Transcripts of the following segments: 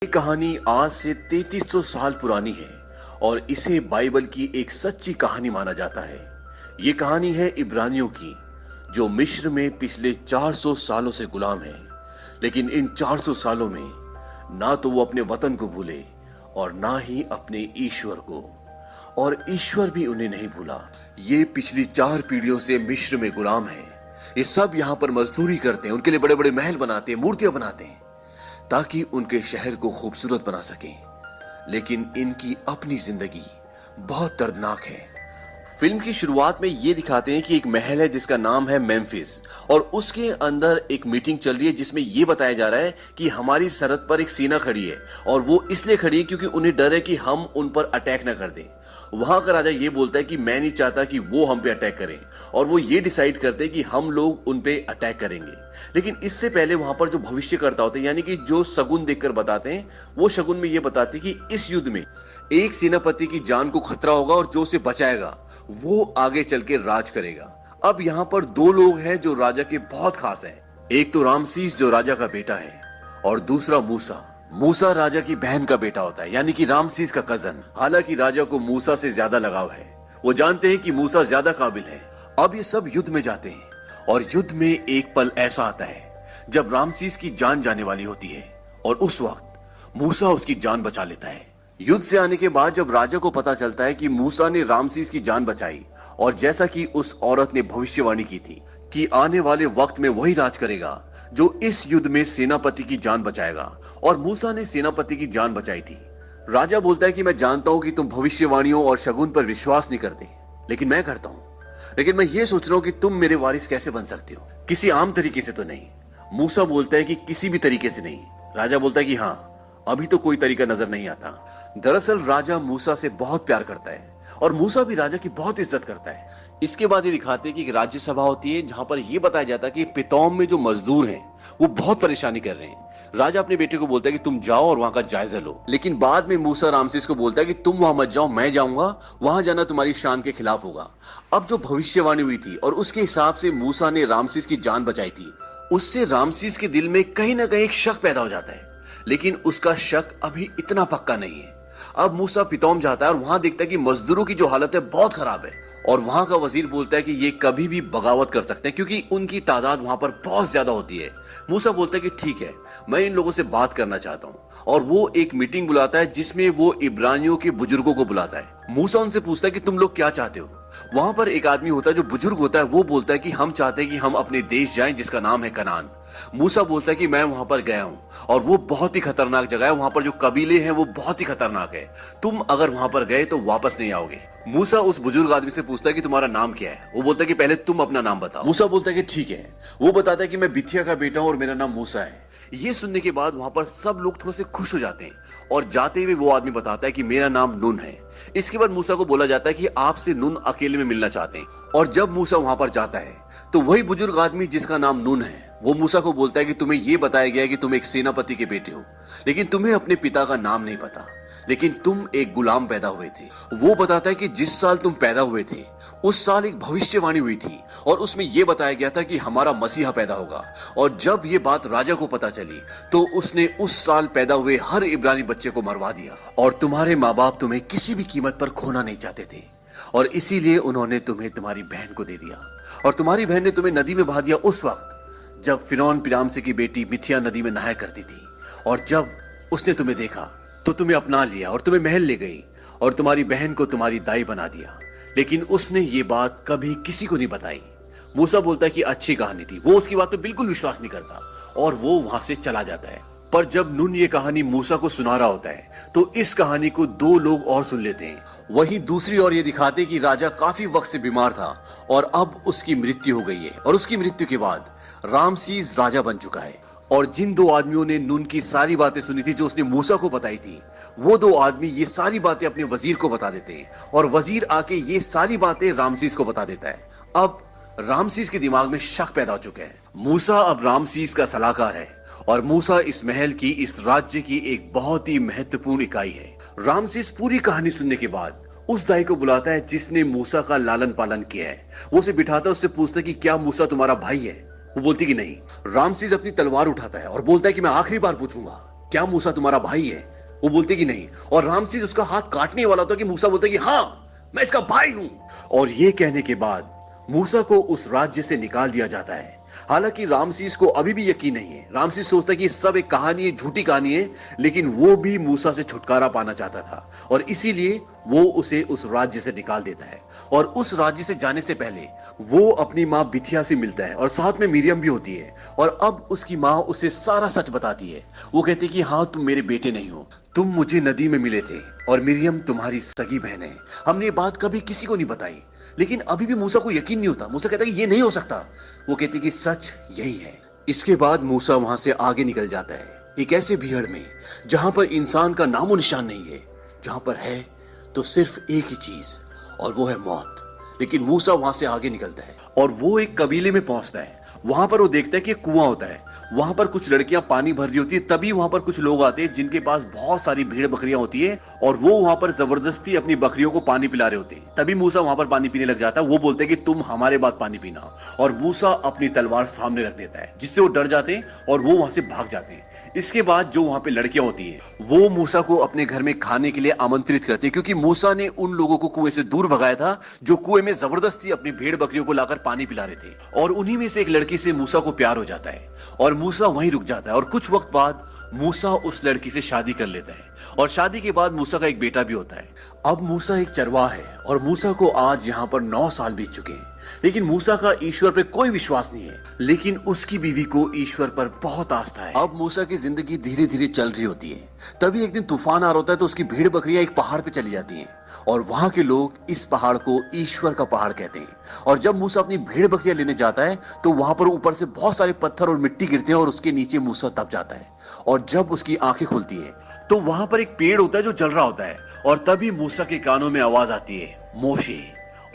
ये कहानी आज से 3300 साल पुरानी है और इसे बाइबल की एक सच्ची कहानी माना जाता है। ये कहानी है इब्रानियों की, जो मिस्र में पिछले 400 सालों से गुलाम है। लेकिन इन 400 सालों में ना तो वो अपने वतन को भूले और ना ही अपने ईश्वर को, और ईश्वर भी उन्हें नहीं भूला। ये पिछली 4 पीढ़ियों से मिस्र में गुलाम है। ये सब यहाँ पर मजदूरी करते हैं, उनके लिए बड़े बड़े महल बनाते हैं, मूर्तियां बनाते हैं ताकि उनके शहर को खूबसूरत बना सकें। लेकिन इनकी अपनी जिंदगी बहुत दर्दनाक है। फिल्म की शुरुआत में ये दिखाते हैं कि एक महल है जिसका नाम है मेम्फिस, और उसके अंदर एक मीटिंग चल रही है जिसमें ये बताया जा रहा है कि हमारी सरहद पर एक सेना खड़ी है, और वो इसलिए खड़ी है क्योंकि उन्हें डर है कि हम उन पर अटैक ना कर दें। वहां का राजा ये बोलता है कि मैं नहीं चाहता कि वो हम पे अटैक करें, और वो ये डिसाइड करते हैं कि हम लोग उन पे अटैक करेंगे। लेकिन इससे पहले वहां पर जो भविष्यकर्ता होते हैं, यानी कि जो शगुन देखकर बताते हैं, वो शगुन में ये बताते हैं कि इस युद्ध में एक सेनापति की जान को खतरा होगा और जो उसे बचाएगा वो आगे चल के राज करेगा। अब यहाँ पर 2 लोग हैं जो राजा के बहुत खास हैं। एक तो रामसीस जो राजा का बेटा है, और दूसरा मूसा। मूसा राजा की बहन का बेटा होता है, यानी कि रामसीस का कजन। हालांकि राजा को मूसा से ज्यादा लगाव है, वो जानते हैं कि मूसा ज्यादा काबिल है। अब ये सब युद्ध में जाते हैं, और युद्ध में एक पल ऐसा आता है जब रामसीस की जान जाने वाली होती है, और उस वक्त मूसा उसकी जान बचा लेता है। युद्ध से आने के बाद जब राजा को पता चलता है कि मूसा ने रामसीस की जान बचाई, और जैसा कि उस औरत ने भविष्यवाणी की थी कि आने वाले वक्त में वही राज करेगा जो इस युद्ध में सेनापति की जान बचाएगा, और मूसा ने सेनापति की जान बचाई थी। राजा बोलता है कि मैं जानता हूं कि तुम भविष्यवाणियों और शगुन पर विश्वास नहीं करते, लेकिन मैं करता हूं। लेकिन मैं ये सोच रहा हूं कि तुम मेरे वारिस कैसे बन सकते हो, किसी आम तरीके से तो नहीं। मूसा बोलता है कि किसी भी तरीके से नहीं। राजा बोलता है कि हाँ, अभी तो कोई तरीका नजर नहीं आता। दरअसल राजा मूसा से बहुत प्यार करता है, और मूसा भी राजा की बहुत इज्जत करता है। इसके बाद ये दिखाते हैं कि एक राज्य सभा होती है जहां पर यह बताया जाता है कि पितौम में जो मजदूर हैं वो बहुत परेशानी कर रहे हैं। राजा अपने बेटे को बोलता है कि तुम जाओ और वहां का जायजा लो। लेकिन बाद में मूसा रामसीस को बोलता है कि तुम वहां मत जाओ, मैं जाऊंगा, वहां जाना तुम्हारी शान के खिलाफ होगा। अब जो भविष्यवाणी हुई थी और उसके हिसाब से मूसा ने रामसीस की जान बचाई थी, उससे रामसीस के दिल में कहीं ना कहीं एक शक पैदा हो जाता है। लेकिन उसका शक अभी इतना पक्का नहीं है। अब मूसा पितौम जाता है और वहां देखता है कि मजदूरों की जो हालत है बहुत खराब है, और वहां का वजीर बोलता है कि ये कभी भी बगावत कर सकते हैं क्योंकि उनकी तादाद वहां पर बहुत ज्यादा होती है। मूसा बोलता है कि ठीक है, मैं इन लोगों से बात करना चाहता हूं, और वो एक मीटिंग बुलाता है जिसमें वो इब्रानियों के बुजुर्गों को बुलाता है। मूसा उनसे पूछता है कि तुम लोग क्या चाहते हो। वहां पर एक आदमी होता है जो बुजुर्ग होता है, वो बोलता है कि हम चाहते हैं कि हम अपने देश जाएं जिसका नाम है कनान। मूसा बोलता है कि मैं वहां पर गया हूं और वो बहुत ही खतरनाक जगह है, वहां पर जो कबीले हैं वो बहुत ही खतरनाक है, तुम अगर वहां पर गए तो वापस नहीं आओगे। मूसा उस बुजुर्ग आदमी से पूछता है कि तुम्हारा नाम क्या है। वो बोलता है कि पहले तुम अपना नाम बताओ। मूसा बोलता है कि ठीक है। वो बताता है कि मैं बिथिया का बेटा हूं और मेरा नाम मूसा है। ये सुनने के बाद वहां पर सब लोग थोड़े से खुश हो जाते हैं, और जाते हुए वो आदमी बताता है कि मेरा नाम नून है। इसके बाद मूसा को बोला जाता है कि आपसे नून अकेले में मिलना चाहते हैं, और जब मूसा वहां पर जाता है तो वही बुजुर्ग आदमी जिसका नाम नून है, वो मूसा को बोलता है कि तुम्हें यह बताया गया है कि तुम एक सेनापति के बेटे हो, लेकिन तुम्हें अपने पिता का नाम नहीं पता, लेकिन तुम एक गुलाम पैदा हुए थे। वो बताता है कि जिस साल तुम पैदा हुए थे उस साल एक भविष्यवाणी हुई थी, और उसमें यह बताया गया था कि हमारा मसीहा पैदा होगा। और जब ये बात राजा को पता चली तो उसने उस साल पैदा हुए हर इब्रानी बच्चे को मरवा दिया, और तुम्हारे माँ बाप तुम्हें किसी भी कीमत पर खोना नहीं चाहते थे, और इसीलिए उन्होंने तुम्हें तुम्हारी बहन को दे दिया, और तुम्हारी बहन ने तुम्हें नदी में बहा दिया उस वक्त जब फिरौन पिरामसे की बेटी मिथिया नदी में नहाया करती थी। और जब उसने तुम्हें देखा तो तुम्हें अपना लिया और तुम्हें महल ले गई, और तुम्हारी बहन को तुम्हारी दाई बना दिया, लेकिन उसने ये बात कभी किसी को नहीं बताई। मूसा बोलता है कि अच्छी कहानी थी। वो उसकी बात पे बिल्कुल विश्वास नहीं करता, और वो वहां से चला जाता है। पर जब नून ये कहानी मूसा को सुना रहा होता है तो इस कहानी को 2 लोग और सुन लेते हैं। वहीं दूसरी ओर ये दिखाते कि राजा काफी वक्त से बीमार था और अब उसकी मृत्यु हो गई है, और उसकी मृत्यु के बाद रामसीस राजा बन चुका है। और जिन 2 आदमियों ने नून की सारी बातें सुनी थी जो उसने मूसा को बताई थी, वो 2 आदमी ये सारी बातें अपने वजीर को बता देते हैं, और वजीर आके ये सारी बातें रामसीस को बता देता है। अब रामसीस के दिमाग में शक पैदा हो चुका है। मूसा अब रामसीस का सलाहकार है, और मूसा इस महल की, इस राज्य की एक बहुत ही महत्वपूर्ण इकाई है। रामसीस पूरी कहानी सुनने के बाद उस दाई को बुलाता है जिसने मूसा का लालन पालन किया है। वो उसे बिठाता है, उससे पूछता है कि क्या मूसा तुम्हारा भाई है। वो बोलती कि नहीं। रामसीस अपनी तलवार उठाता है और बोलता है कि मैं आखिरी बार पूछूंगा, क्या मूसा तुम्हारा भाई है? वो बोलते कि नहीं, और रामसेस उसका हाथ काटने वाला था कि मूसा बोलता कि हाँ, मैं इसका भाई हूं। और ये कहने के बाद मूसा को उस राज्य से निकाल दिया जाता है। हालांकि रामसेस को अभी भी यकीन नहीं है। रामसेस सोचता है कि सब एक कहानी है, झूठी कहानी है, लेकिन वो भी मूसा से छुटकारा पाना चाहता था और इसीलिए वो उसे उस राज्य से निकाल देता है। और उस राज्य से जाने से पहले वो अपनी माँ बिथिया से मिलता है और साथ में मिरियम भी होती है। और अब उसकी माँ उसे सारा सच बताती है। वो कहती है कि हाँ, तुम मेरे बेटे नहीं हो, तुम मुझे नदी में मिले थे और मिरियम तुम्हारी सगी बहन है। हमने ये बात कभी किसी को नहीं बताई। लेकिन अभी भी मूसा को यकीन नहीं होता। मूसा कहता है कि ये नहीं हो सकता। वो कहती है कि सच यही है। इसके बाद मूसा वहां से आगे निकल जाता है एक ऐसे भीड़ में जहां पर इंसान का नामो निशान नहीं है, जहां पर है तो सिर्फ एक ही चीज, और वो है मौत। लेकिन मूसा वहां से आगे निकलता है और वो एक कबीले में पहुंचता है। वहां पर वो देखता है कि एक कुआं होता है, वहां पर कुछ लड़कियां पानी भर रही होती है। तभी वहां पर कुछ लोग आते हैं जिनके पास बहुत सारी भेड़ बकरियां होती है और वो वहां पर जबरदस्ती अपनी बकरियों को पानी पिला रहे होते हैं। तभी मूसा वहां पर पानी पीने लग जाता है। वो बोलते हैं कि तुम हमारे बाद पानी पीना, और मूसा अपनी तलवार सामने रख देता है, जिससे वो डर जाते हैं और वो वहां से भाग जाते हैं। इसके बाद जो वहां पे लड़कियां होती है वो मूसा को अपने घर में खाने के लिए आमंत्रित करती है, क्योंकि मूसा ने उन लोगों को कुएं से दूर भगाया था जो कुएं में जबरदस्ती अपनी भेड़ बकरियों को लाकर पानी पिला रहे थे। और उन्हीं में से एक लड़की से मूसा को प्यार हो जाता है और मूसा वहीं रुक जाता है। और कुछ वक्त बाद मूसा उस लड़की से शादी कर लेता है और शादी के बाद मूसा का एक बेटा भी होता है। अब मूसा एक चरवाहा है और मूसा को आज यहाँ पर 9 साल बीत चुके हैं। लेकिन मूसा का ईश्वर पर कोई विश्वास नहीं है, लेकिन उसकी बीवी को ईश्वर पर बहुत आस्था है। अब मूसा की जिंदगी धीरे धीरे चल रही होती है। तभी एक दिन तूफान आ रहा होता है तो उसकी भेड़ बकरियां एक पहाड़ पे चली जाती हैं और वहां के लोग इस पहाड़ को ईश्वर का पहाड़ कहते हैं। और जब मूसा अपनी भेड़ बकरियां लेने जाता है तो वहां पर ऊपर से बहुत सारे पत्थर और मिट्टी गिरते हैं और उसके नीचे मूसा दब जाता है। और जब उसकी आंखें खुलती हैं तो वहां पर एक पेड़ होता है जो जल रहा होता है। और तभी मूसा के कानों में आवाज आती है, मोशे।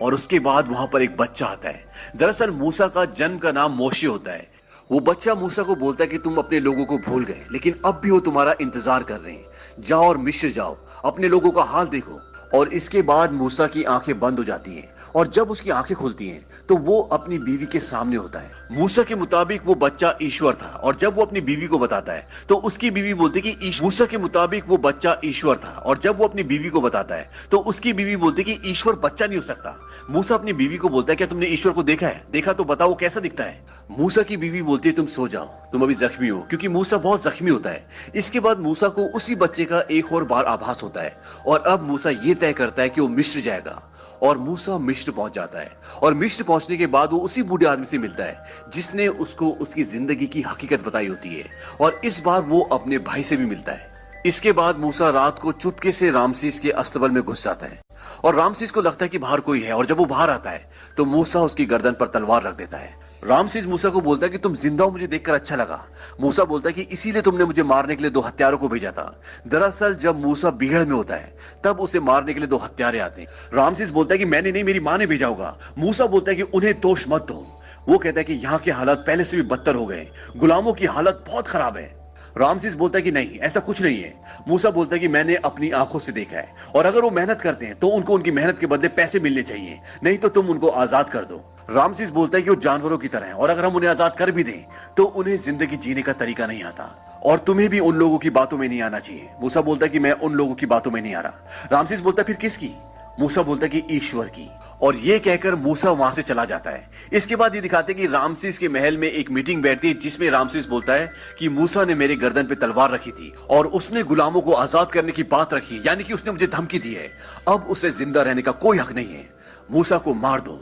और उसके बाद वहां पर एक बच्चा आता है। दरअसल मूसा का जन्म का नाम मोशे होता है। वो बच्चा मूसा को बोलता है कि तुम अपने लोगों को भूल गए, लेकिन अब भी वो तुम्हारा इंतजार कर रहे हैं। जाओ और मिस्र जाओ, अपने लोगों का हाल देखो। और इसके बाद मूसा की आंखें बंद हो जाती हैं और जब उसकी आंखें खुलती हैं तो वो अपनी बीवी के सामने होता है। मूसा के मुताबिक वो बच्चा ईश्वर था और जब वो अपनी बीवी को बताता है तो उसकी बीवी बोलती है कि मूसा के मुताबिक वो बच्चा ईश्वर था और जब वो अपनी बीवी को बताता है तो उसकी बीवी बोलती है कि ईश्वर बच्चा नहीं हो सकता। मूसा अपनी बीवी को बोलता है क्या तुमने ईश्वर को देखा है? देखा तो बताओ कैसा दिखता है? मूसा की बीवी बोलती है तुम सो जाओ, तुम अभी जख्मी हो, क्योंकि मूसा बहुत जख्मी होता है। इसके बाद मूसा को उसी बच्चे का एक और बार आभास होता है और अब मूसा ये तय करता है कि वो मिस्र जाएगा। और मूसा मिस्र पहुंच जाता है और मिस्र पहुंचने के बाद वो उसी बूढ़े आदमी से मिलता है जिसने उसको उसकी जिंदगी की हकीकत बताई होती है। और इस बार वो अपने भाई से भी मिलता है। इसके बाद मूसा रात को चुपके से रामसीस के अस्तबल में घुस जाता है और रामसीस को लगता है कि बाहर कोई है। और जब वो बाहर आता है तो मूसा उसकी गर्दन पर तलवार रख देता है। रामसीस मूसा को बोलता है कि तुम जिंदा हो, मुझे देखकर अच्छा लगा। मूसा बोलता है कि इसीलिए तुमने मुझे मारने के लिए 2 हत्यारों को भेजा था। दरअसल जब मूसा बीहड़ में होता है तब उसे मारने के लिए 2 हत्यारे आते हैं। रामसीस बोलता है कि मैंने नहीं, मेरी माँ ने भेजा होगा। मूसा बोलता है कि उन्हें दोष मत दो। वो कहता है कि यहाँ के हालात पहले से भी बदतर हो गए, गुलामों की हालत बहुत खराब है। रामसीस बोलता है कि नहीं, ऐसा कुछ नहीं है। मूसा बोलता है कि मैंने अपनी आंखों से देखा है और अगर वो मेहनत करते हैं तो उनको उनकी मेहनत के बदले पैसे मिलने चाहिए, नहीं तो तुम उनको आजाद कर दो। रामसीस बोलता है कि वो जानवरों की तरह हैं और अगर हम उन्हें आजाद कर भी दें तो उन्हें जिंदगी जीने का तरीका नहीं आता और तुम्हें भी उन लोगों की बातों में नहीं आना चाहिए। मूसा बोलता है कि मैं उन लोगों की बातों में नहीं आ रहा। रामसीस बोलता है फिर किसकी? मूसा बोलता है कि ईश्वर की। और ये कहकर मूसा वहां से चला जाता है। इसके बाद ये दिखाते हैं कि रामसीस के महल में एक मीटिंग बैठती है जिसमें रामसीस बोलता है कि मूसा ने मेरे गर्दन पे तलवार रखी थी और उसने गुलामों को आजाद करने की बात रखी, यानी कि उसने मुझे धमकी दी है। अब उसे जिंदा रहने का कोई हक नहीं है, मूसा को मार दो।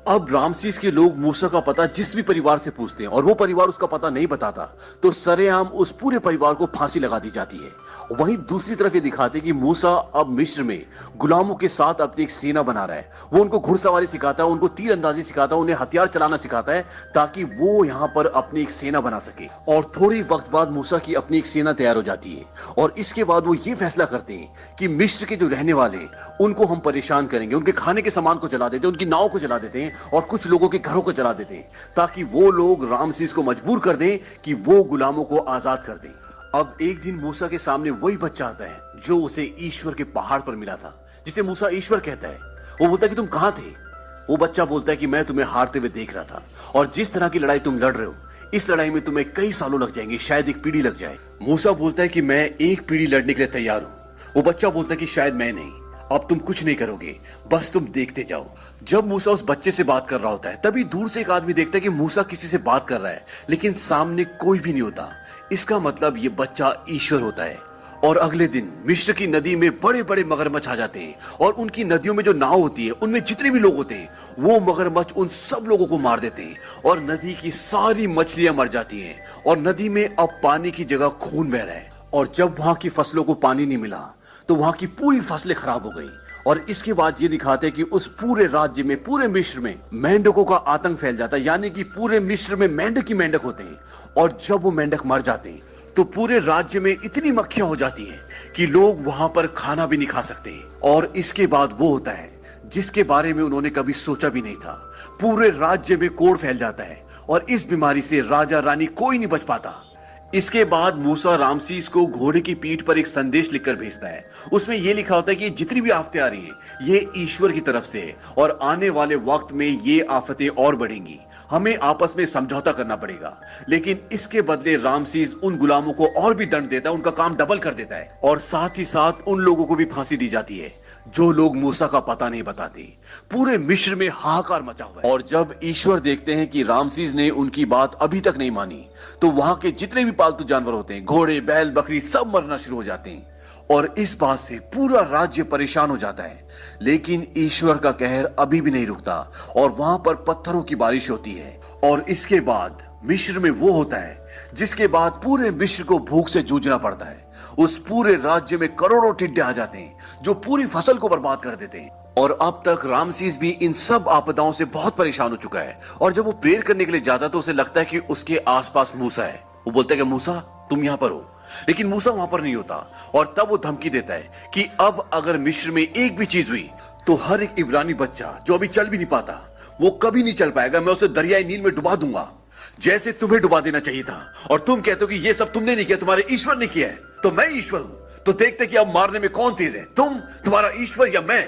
अब रामसीस के लोग मूसा का पता जिस भी परिवार से पूछते हैं और वो परिवार उसका पता नहीं बताता तो सरेआम उस पूरे परिवार को फांसी लगा दी जाती है। वहीं दूसरी तरफ ये दिखाते कि मूसा अब मिस्र में गुलामों के साथ अपनी एक सेना बना रहा है। वो उनको घुड़सवारी सिखाता है, उनको तीरंदाजी सिखाता है, उन्हें हथियार चलाना सिखाता है ताकि वो यहाँ पर अपनी एक सेना बना सके। और थोड़ी वक्त बाद मूसा की अपनी एक सेना तैयार हो जाती है और इसके बाद वो ये फैसला करते हैं कि मिस्र के जो रहने वाले उनको हम परेशान करेंगे, उनके खाने के सामान को जला देते हैं, उनकी नाव को जला देते हैं और कुछ लोगों के घरों को जला देते हैं ताकि वो लोग रामसीस को मजबूर कर दें कि वो गुलामों को आजाद कर दें। अब एक दिन मूसा के सामने वही बच्चा आता है जो उसे ईश्वर के पहाड़ पर मिला था, जिसे मूसा ईश्वर कहता है। वो बोलता है कि तुम कहां थे? वो बच्चा बोलता है कि मैं तुम्हें हारते हुए देख रहा था और जिस तरह की लड़ाई तुम लड़ रहे हो इस लड़ाई में तुम्हें कई सालों लग जाएंगे, शायद एक पीढ़ी लग जाए। मूसा बोलता है कि मैं एक पीढ़ी लड़ने के लिए तैयार हूं। वो बच्चा बोलता है कि शायद मैं नहीं, अब तुम कुछ नहीं करोगे, बस तुम देखते जाओ। जब मूसा उस बच्चे से बात कर रहा होता है तभी दूर से एक आदमी देखता है कि मूसा किसी से बात कर रहा है, लेकिन सामने कोई भी नहीं होता। इसका मतलब ये बच्चा ईश्वर होता है। और अगले दिन मिस्र की नदी में बड़े बड़े मगरमच्छ आ जाते हैं और उनकी नदियों में जो नाव होती है उनमें जितने भी लोग होते हैं वो मगरमच्छ उन सब लोगों को मार देते हैं और नदी की सारी मछलियां मर जाती हैं और नदी में अब पानी की जगह खून बह रहा है। और जब वहां की फसलों को पानी नहीं मिला तो वहां की पूरी फसलें खराब हो गई। और इसके बाद ये दिखाते हैं कि उस पूरे राज्य में, पूरे मिस्र में मेंढकों का आतंक फैल जाता है, यानी कि पूरे मिस्र में मेंढक ही मेंढक होते हैं। और जब वो मेंढक मर जाते हैं तो पूरे राज्य में इतनी मक्खियां हो जाती हैं कि लोग वहां पर खाना भी नहीं खा सकते। और इसके बाद वो होता है जिसके बारे में उन्होंने कभी सोचा भी नहीं था। पूरे राज्य में कोढ़ फैल जाता है और इस बीमारी से राजा रानी कोई नहीं बच पाता। इसके बाद मूसा रामसीस को घोड़े की पीठ पर एक संदेश लिखकर भेजता है। उसमें यह लिखा होता है कि जितनी भी आफतें आ रही हैं ये ईश्वर की तरफ से है और आने वाले वक्त में ये आफतें और बढ़ेंगी। हमें आपस में समझौता करना पड़ेगा। लेकिन इसके बदले रामसीस उन गुलामों को और भी दंड देता है, उनका काम डबल कर देता है और साथ ही साथ उन लोगों को भी फांसी दी जाती है जो लोग मूसा का पता नहीं बताते। पूरे मिस्र में हाहाकार मचा हुआ है। और जब ईश्वर देखते हैं कि रामसीस ने उनकी बात अभी तक नहीं मानी तो वहां के जितने भी पालतू जानवर होते हैं, घोड़े, बैल, बकरी, सब मरना शुरू हो जाते हैं। और इस बात से पूरा राज्य परेशान हो जाता है। लेकिन ईश्वर का कहर अभी भी नहीं रुकता और वहां पर पत्थरों की बारिश होती है। और इसके बाद मिस्र में वो होता है जिसके बाद पूरे मिस्र को भूख से जूझना पड़ता है। उस पूरे राज्य में करोड़ों टिड्डे आ जाते हैं जो पूरी फसल को बर्बाद कर देते हैं। और अब तक रामसीस भी इन सब आपदाओं से बहुत परेशान हो चुका है। और जब वो प्रेयर करने के लिए जाता है तो उसे लगता है कि उसके आसपास मूसा है। वो बोलता है कि मूसा तुम यहां पर हो, लेकिन मूसा वहां पर नहीं होता। और तब वो धमकी देता है कि अब अगर मिस्र में एक भी चीज हुई तो हर एक इब्रानी बच्चा जो अभी चल भी नहीं पाता वो कभी नहीं चल पाएगा, मैं उसे दरियाई नील में डुबा दूंगा जैसे तुम्हें डुबा देना चाहिए था। और तुम कहते हो कि ये सब तुमने नहीं किया, तुम्हारे ईश्वर ने किया है, तो मैं ईश्वर हूं। तो देखते कि अब मारने में कौन तेज है, तुम, तुम्हारा ईश्वर या मैं।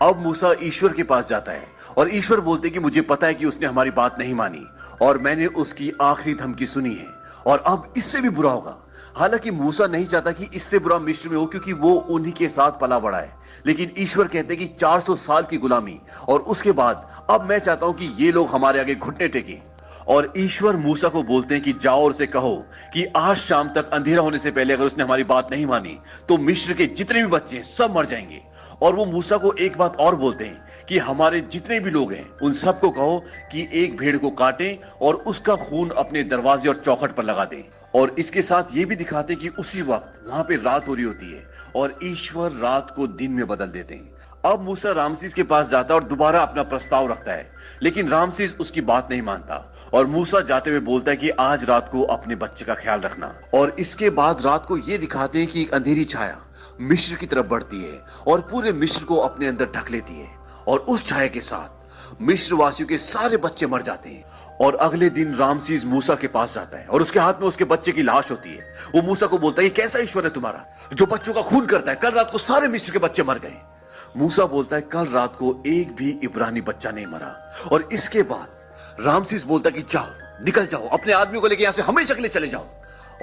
अब मूसा ईश्वर के पास जाता है और ईश्वर बोलते कि मुझे पता है कि उसने हमारी बात नहीं मानी और मैंने उसकी आखिरी धमकी सुनी है और अब इससे भी बुरा होगा। हालांकि मूसा नहीं चाहता कि इससे बुरा मिस्र में हो क्योंकि वो उन्हीं के साथ पला बड़ा है। लेकिन ईश्वर कहते हैं कि 400 साल की गुलामी और उसके बाद अब मैं चाहता हूं कि ये लोग हमारे आगे घुटने टेकें। और ईश्वर मूसा को बोलते हैं कि जाओ और उसे कहो कि आज शाम तक अंधेरा होने से पहले अगर उसने हमारी बात नहीं मानी तो मिस्र के जितने भी बच्चे हैं सब मर जाएंगे। और वो मूसा को एक बात और बोलते हैं कि हमारे जितने भी लोग हैं उन सबको कहो कि एक भेड़ को काटें और उसका खून अपने दरवाजे और चौखट पर लगा दें। और इसके साथ ये भी दिखाते कि उसी वक्त वहां पे रात हो रही होती है और ईश्वर रात को दिन में बदल देते हैं। अब मूसा रामसीस के पास जाता है और दोबारा अपना प्रस्ताव रखता है, लेकिन रामसीस उसकी बात नहीं मानता और मूसा जाते हुए बोलता है कि आज रात को अपने बच्चे का ख्याल रखना। और इसके बाद रात को ये दिखाते हैं कि एक अंधेरी छाया मिस्र की तरफ बढ़ती है और पूरे मिस्र को अपने अंदर ढक लेती है और उस छाया के साथ मिस्र वासियों के सारे बच्चे मर जाते हैं। और अगले दिन रामसीस मूसा के पास जाता है और उसके हाथ में उसके बच्चे की लाश होती है। वो मूसा को बोलता है ये कैसा ईश्वर है तुम्हारा जो बच्चों का खून करता है, कल रात को सारे मिस्र के बच्चे मर गए। मूसा बोलता है कल रात को एक भी इब्रानी बच्चा नहीं मरा। और इसके बाद रामसीस बोलता है कि जाओ, निकल जाओ, अपने आदमी को लेकर यहां से हमेशा के लिए चले जाओ।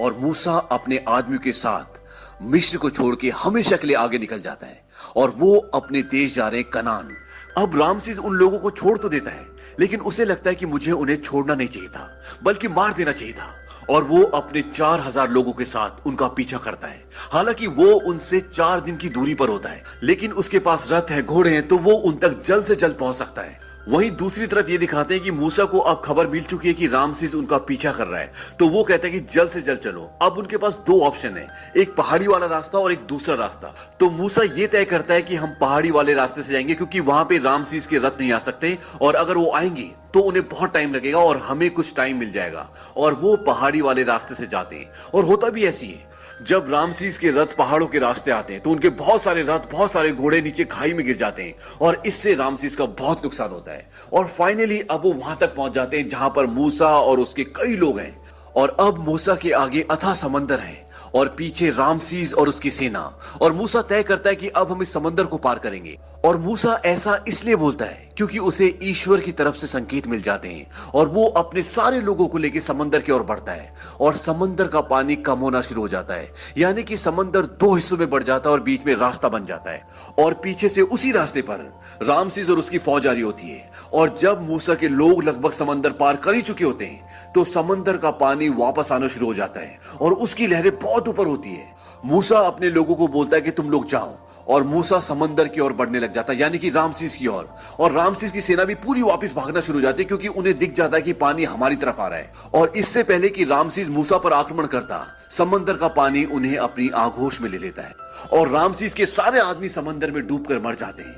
और मूसा अपने आदमी के साथ मिस्र को छोड़ के हमेशा के लिए आगे निकल जाता है और वो अपने देश जा रहे कनान। अब रामसीस उन लोगों को छोड़ तो देता है लेकिन उसे लगता है कि मुझे उन्हें छोड़ना नहीं चाहिए था बल्कि मार देना चाहिए था। और वो अपने 4000 लोगों के साथ उनका पीछा करता है। हालांकि वो उनसे 4 दिन की दूरी पर होता है, लेकिन उसके पास रथ है, घोड़े हैं, तो वो उन तक जल्द से जल्द पहुंच सकता है। वहीं दूसरी तरफ ये दिखाते हैं कि मूसा को अब खबर मिल चुकी है कि रामसीस उनका पीछा कर रहा है, तो वो कहते हैं कि जल्द से जल्द चलो। अब उनके पास 2 ऑप्शन है, एक पहाड़ी वाला रास्ता और एक दूसरा रास्ता। तो मूसा ये तय करता है कि हम पहाड़ी वाले रास्ते से जाएंगे क्योंकि वहां पे रामसीस के रथ नहीं आ सकते और अगर वो आएंगे तो उन्हें बहुत टाइम लगेगा और हमें कुछ टाइम मिल जाएगा। और वो पहाड़ी वाले रास्ते से जाते हैं और होता भी ऐसी है। जब रामसीस के रथ पहाड़ों के रास्ते आते हैं तो उनके बहुत सारे रथ, बहुत सारे घोड़े नीचे खाई में गिर जाते हैं और इससे रामसीस का बहुत नुकसान होता है। और फाइनली अब वो वहां तक पहुंच जाते हैं जहां पर मूसा और उसके कई लोग हैं। और अब मूसा के आगे अथाह समंदर है और पीछे रामसीस और उसकी सेना। और मूसा तय करता है कि अब हम इस समंदर को पार करेंगे और मूसा ऐसा इसलिए बोलता है क्योंकि उसे ईश्वर की तरफ से संकेत मिल जाते हैं और वो अपने सारे लोगों को लेकर समंदर की ओर बढ़ता है और समंदर का पानी कम होना शुरू हो जाता है, यानी कि समंदर दो हिस्सों में बढ़ जाता है और बीच में रास्ता बन जाता है और पीछे से उसी रास्ते पर रामसीस और उसकी फौज आ रही होती है। और जब मूसा के लोग लगभग समंदर पार कर ही चुके होते हैं तो समंदर का पानी वापस आना शुरू हो जाता है और उसकी लहरें बहुत ऊपर होती है। मूसा अपने लोगों को बोलता है कि तुम लोग जाओ और मूसा समंदर की ओर बढ़ने लग जाता है, यानी कि रामसीस की ओर। और रामसीस की सेना भी पूरी वापस भागना शुरू हो जाती है क्योंकि उन्हें दिख जाता है कि पानी हमारी तरफ आ रहा है। और इससे पहले कि रामसीस मूसा पर आक्रमण करता, समंदर का पानी उन्हें अपनी आगोश में ले लेता है और रामसीस के सारे आदमी समंदर में डूबकर मर जाते हैं,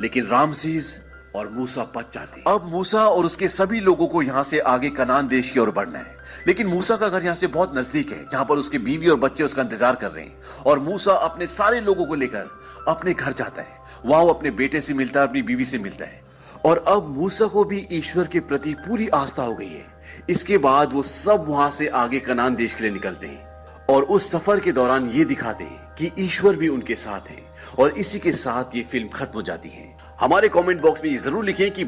लेकिन रामसीस और मूसा बच जाते हैं। अब मूसा और उसके सभी लोगों को यहाँ से आगे कनान देश की ओर बढ़ना है, लेकिन मूसा का घर यहाँ से बहुत नजदीक है जहाँ पर उसकी बीवी और बच्चे उसका इंतजार कर रहे हैं। और मूसा अपने सारे लोगों को लेकर अपने घर जाता है, वहां वो अपने बेटे से मिलता है, अपनी बीवी से मिलता है। और अब मूसा को भी ईश्वर के प्रति पूरी आस्था हो गई है। इसके बाद वो सब वहां से आगे कनान देश के लिए निकलते हैं और उस सफर के दौरान ये दिखाते हैं कि ईश्वर भी उनके साथ है। और इसी के साथ ये फिल्म खत्म हो जाती है। हमारे कमेंट बॉक्स में ये जरूर लिखें कि